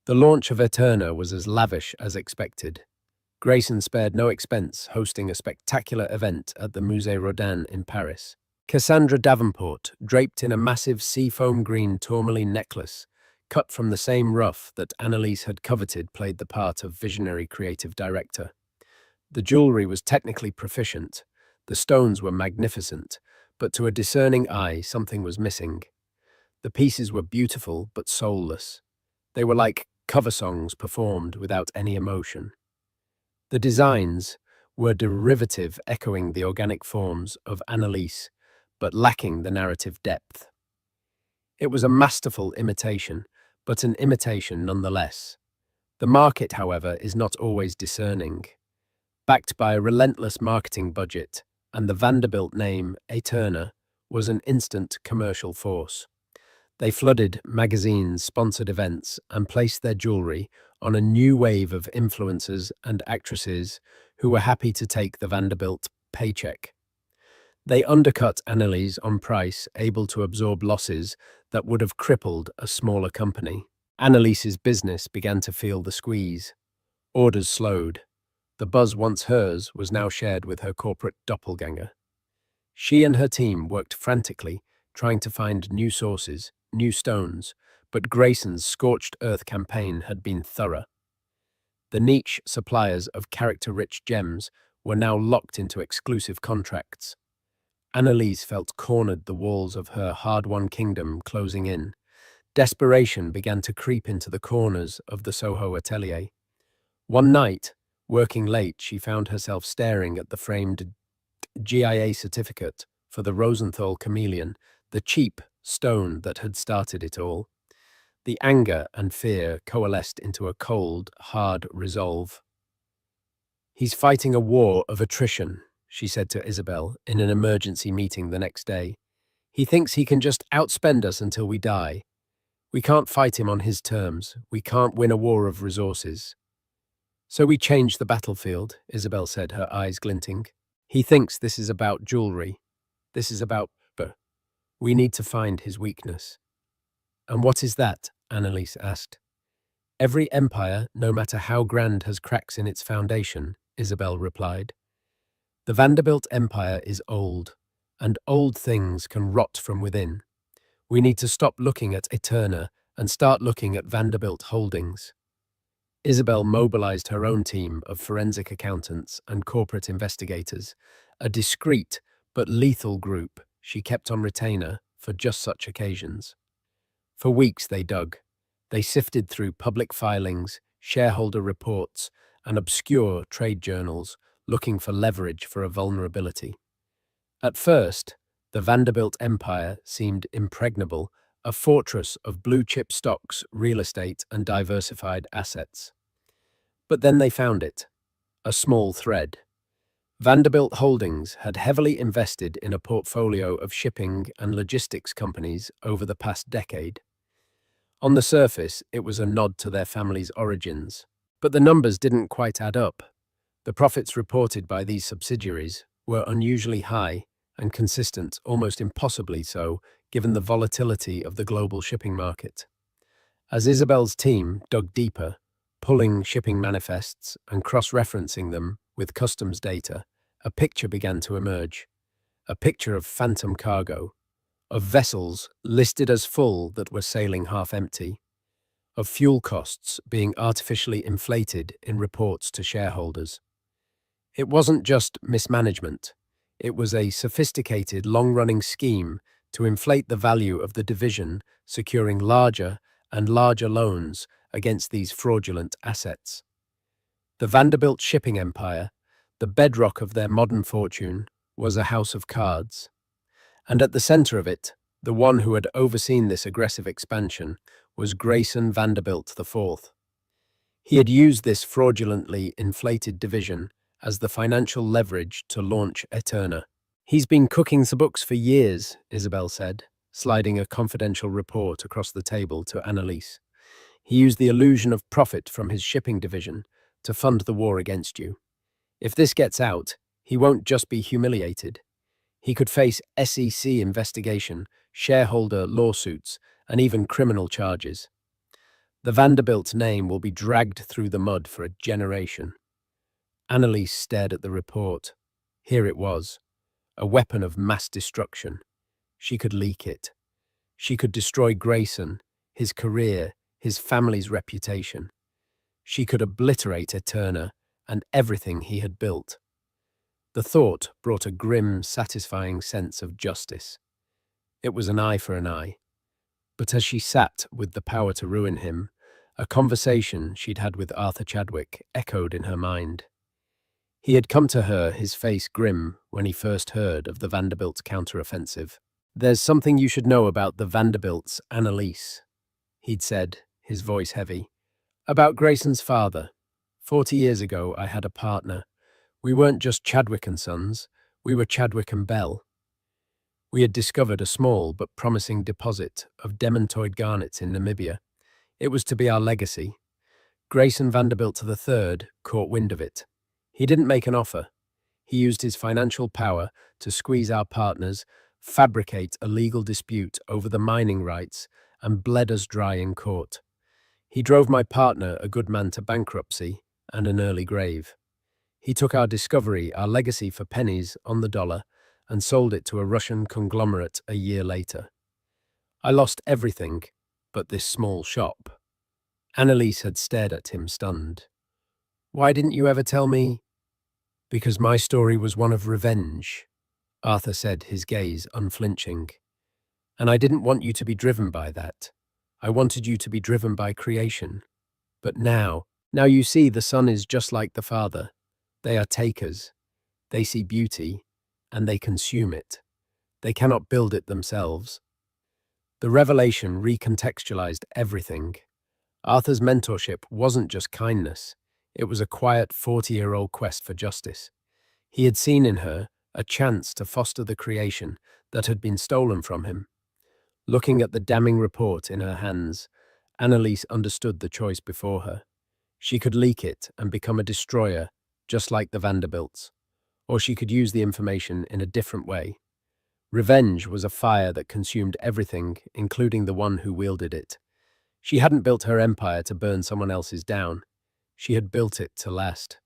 The launch of Aeterna was as lavish as expected. Grayson spared no expense, hosting a spectacular event at the Musée Rodin in Paris. Cassandra Davenport, draped in a massive seafoam green tourmaline necklace, cut from the same rough that Annelise had coveted, played the part of visionary creative director. The jewelry was technically proficient, the stones were magnificent, but to a discerning eye, something was missing. The pieces were beautiful but soulless. They were like cover songs performed without any emotion. The designs were derivative, echoing the organic forms of Annelise, but lacking the narrative depth. It was a masterful imitation, but an imitation nonetheless. The market, however, is not always discerning. Backed by a relentless marketing budget, and the Vanderbilt name, Aeterna, was an instant commercial force. They flooded magazines, sponsored events, and placed their jewelry on a new wave of influencers and actresses who were happy to take the Vanderbilt paycheck. They undercut Annelise on price, able to absorb losses that would have crippled a smaller company. Annelise's business began to feel the squeeze. Orders slowed. The buzz once hers was now shared with her corporate doppelganger. She and her team worked frantically, trying to find new sources, new stones, but Grayson's scorched earth campaign had been thorough. The niche suppliers of character-rich gems were now locked into exclusive contracts. Annelise felt cornered, the walls of her hard-won kingdom closing in. Desperation began to creep into the corners of the Soho atelier. One night, working late, she found herself staring at the framed GIA certificate for the Rosenthal Chameleon, the cheap stone that had started it all. The anger and fear coalesced into a cold, hard resolve. "He's fighting a war of attrition," she said to Isabelle in an emergency meeting the next day. "He thinks he can just outspend us until we die. We can't fight him on his terms. We can't win a war of resources." "So we changed the battlefield," Isabelle said, her eyes glinting. "He thinks this is about jewelry. This is about... We need to find his weakness." "And what is that?" Annelise asked. "Every empire, no matter how grand, has cracks in its foundation," Isabelle replied. "The Vanderbilt Empire is old, and old things can rot from within. We need to stop looking at Aeterna and start looking at Vanderbilt Holdings." Isabelle mobilized her own team of forensic accountants and corporate investigators, a discreet but lethal group she kept on retainer for just such occasions. For weeks they dug. They sifted through public filings, shareholder reports, and obscure trade journals, looking for leverage for a vulnerability. At first, the Vanderbilt Empire seemed impregnable, a fortress of blue-chip stocks, real estate, and diversified assets. But then they found it, a small thread. Vanderbilt Holdings had heavily invested in a portfolio of shipping and logistics companies over the past decade. On the surface, it was a nod to their family's origins, but the numbers didn't quite add up. The profits reported by these subsidiaries were unusually high and consistent, almost impossibly so, given the volatility of the global shipping market. As Isabelle's team dug deeper, pulling shipping manifests and cross-referencing them with customs data, a picture began to emerge. A picture of phantom cargo, of vessels listed as full that were sailing half empty, of fuel costs being artificially inflated in reports to shareholders. It wasn't just mismanagement. It was a sophisticated, long-running scheme to inflate the value of the division, securing larger and larger loans against these fraudulent assets. The Vanderbilt shipping empire, the bedrock of their modern fortune, was a house of cards. And at the center of it, the one who had overseen this aggressive expansion, was Grayson Vanderbilt IV. He had used this fraudulently inflated division as the financial leverage to launch Aeterna. "He's been cooking the books for years," Isabelle said, sliding a confidential report across the table to Annelise. "He used the illusion of profit from his shipping division to fund the war against you. If this gets out, he won't just be humiliated. He could face SEC investigation, shareholder lawsuits, and even criminal charges. The Vanderbilt name will be dragged through the mud for a generation." Annelise stared at the report. Here it was, a weapon of mass destruction. She could leak it. She could destroy Grayson, his career, his family's reputation. She could obliterate Aeterna and everything he had built. The thought brought a grim, satisfying sense of justice. It was an eye for an eye. But as she sat with the power to ruin him, a conversation she'd had with Arthur Chadwick echoed in her mind. He had come to her, his face grim, when he first heard of the Vanderbilt counteroffensive. "There's something you should know about the Vanderbilts, Annelise," he'd said, his voice heavy. "About Grayson's father. 40 years ago, I had a partner. We weren't just Chadwick and Sons, we were Chadwick and Bell." We had discovered a small but promising deposit of demantoid garnets in Namibia. It was to be our legacy. Grayson Vanderbilt III caught wind of it. He didn't make an offer. He used his financial power to squeeze our partners, fabricate a legal dispute over the mining rights, and bled us dry in court. He drove my partner, a good man, to bankruptcy and an early grave. He took our discovery, our legacy, for pennies on the dollar and sold it to a Russian conglomerate a year later. I lost everything but this small shop. Annelise had stared at him, stunned. Why didn't you ever tell me? Because my story was one of revenge, Arthur said, his gaze unflinching. And I didn't want you to be driven by that. I wanted you to be driven by creation. But now you see, the son is just like the father. They are takers. They see beauty, and they consume it. They cannot build it themselves. The revelation recontextualized everything. Arthur's mentorship wasn't just kindness. It was a quiet 40-year-old quest for justice. He had seen in her a chance to foster the creation that had been stolen from him. Looking at the damning report in her hands, Annelise understood the choice before her. She could leak it and become a destroyer, just like the Vanderbilts. Or she could use the information in a different way. Revenge was a fire that consumed everything, including the one who wielded it. She hadn't built her empire to burn someone else's down. She had built it to last.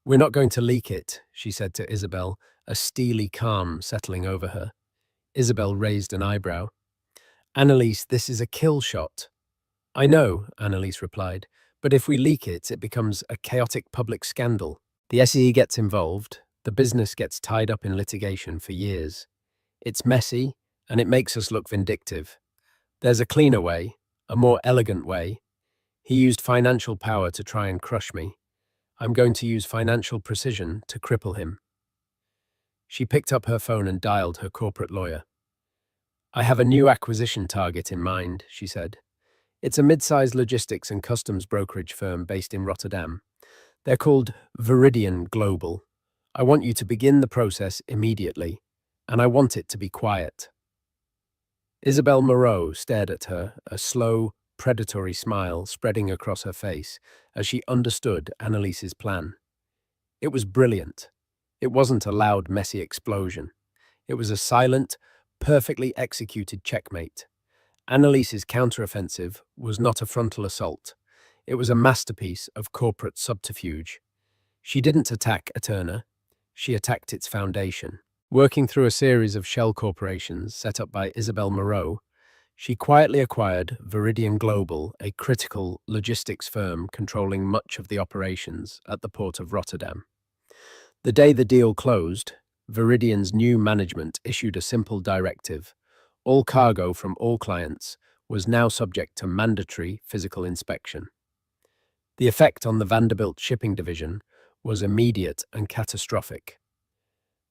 We're not going to leak it, she said to Isabelle, a steely calm settling over her. Isabelle raised an eyebrow. Annelise, this is a kill shot. I know, Annelise replied, but if we leak it, it becomes a chaotic public scandal. The SEE gets involved, the business gets tied up in litigation for years. It's messy, and it makes us look vindictive. There's a cleaner way, a more elegant way. He used financial power to try and crush me. I'm going to use financial precision to cripple him. She picked up her phone and dialed her corporate lawyer. I have a new acquisition target in mind, she said. It's a mid-sized logistics and customs brokerage firm based in Rotterdam. They're called Viridian Global. I want you to begin the process immediately, and I want it to be quiet. Isabelle Moreau stared at her, a slow, predatory smile spreading across her face as she understood Annelise's plan. It was brilliant. It wasn't a loud, messy explosion. It was a silent, perfectly executed checkmate. Annelise's counteroffensive was not a frontal assault. It was a masterpiece of corporate subterfuge. She didn't attack Aeterna. She attacked its foundation. Working through a series of shell corporations set up by Isabelle Moreau, she quietly acquired Viridian Global, a critical logistics firm controlling much of the operations at the port of Rotterdam. The day the deal closed, Viridian's new management issued a simple directive. All cargo from all clients was now subject to mandatory physical inspection. The effect on the Vanderbilt shipping division was immediate and catastrophic.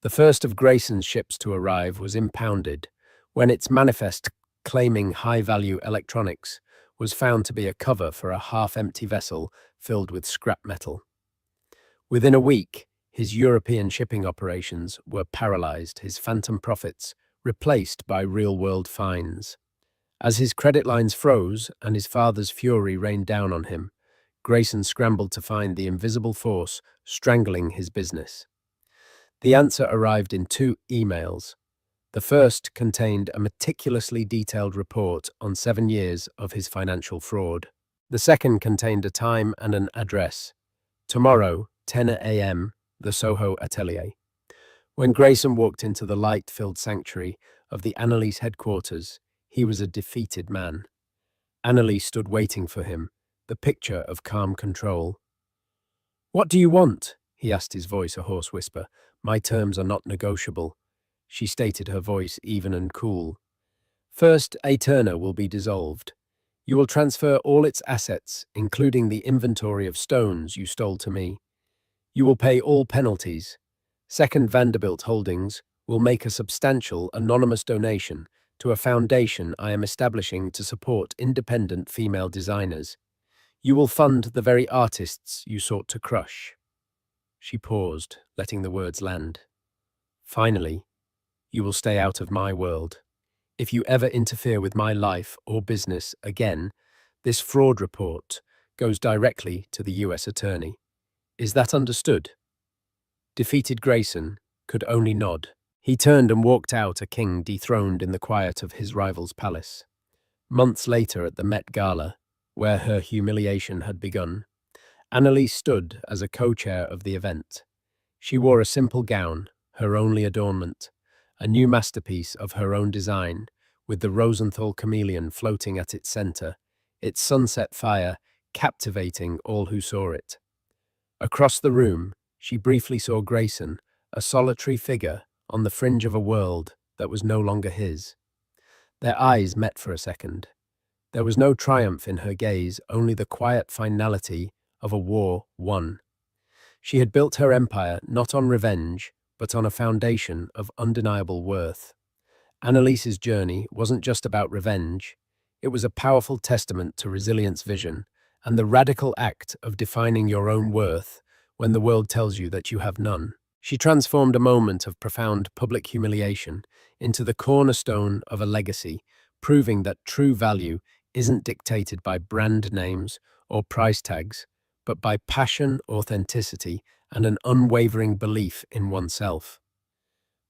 The first of Grayson's ships to arrive was impounded when its manifest claiming high-value electronics was found to be a cover for a half-empty vessel filled with scrap metal. Within a week, his European shipping operations were paralyzed, his phantom profits replaced by real-world fines. As his credit lines froze and his father's fury rained down on him, Grayson scrambled to find the invisible force strangling his business. The answer arrived in 2 emails. The first contained a meticulously detailed report on 7 years of his financial fraud. The second contained a time and an address. Tomorrow, 10 a.m., the Soho Atelier. When Grayson walked into the light-filled sanctuary of the Annelise headquarters, he was a defeated man. Annelise stood waiting for him, the picture of calm control. "What do you want?" he asked, his voice a hoarse whisper. "My terms are not negotiable," she stated, her voice even and cool. "First, Aeterna will be dissolved. You will transfer all its assets, including the inventory of stones you stole to me. You will pay all penalties. Second, Vanderbilt Holdings will make a substantial anonymous donation to a foundation I am establishing to support independent female designers. You will fund the very artists you sought to crush." She paused, letting the words land. "Finally, you will stay out of my world. If you ever interfere with my life or business again, this fraud report goes directly to the US attorney. Is that understood?" Defeated Grayson could only nod. He turned and walked out, a king dethroned in the quiet of his rival's palace. Months later at the Met Gala, where her humiliation had begun, Annelise stood as a co-chair of the event. She wore a simple gown, her only adornment, a new masterpiece of her own design, with the Rosenthal Chameleon floating at its center, its sunset fire captivating all who saw it. Across the room, she briefly saw Grayson, a solitary figure on the fringe of a world that was no longer his. Their eyes met for a second. There was no triumph in her gaze, only the quiet finality of a war won. She had built her empire not on revenge, but on a foundation of undeniable worth. Annelise's journey wasn't just about revenge. It was a powerful testament to resilience, vision, and the radical act of defining your own worth when the world tells you that you have none. She transformed a moment of profound public humiliation into the cornerstone of a legacy, proving that true value isn't dictated by brand names or price tags, but by passion, authenticity, and an unwavering belief in oneself.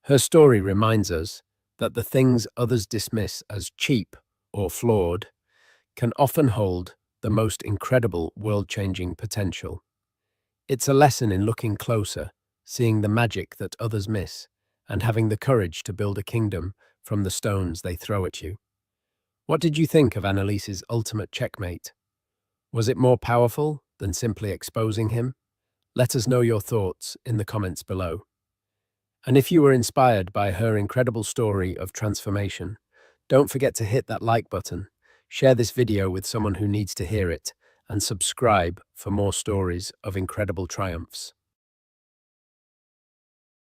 Her story reminds us that the things others dismiss as cheap or flawed can often hold the most incredible world-changing potential. It's a lesson in looking closer, seeing the magic that others miss, and having the courage to build a kingdom from the stones they throw at you. What did you think of Annelise's ultimate checkmate? Was it more powerful than simply exposing him? Let us know your thoughts in the comments below. And if you were inspired by her incredible story of transformation, don't forget to hit that like button, share this video with someone who needs to hear it, and subscribe for more stories of incredible triumphs.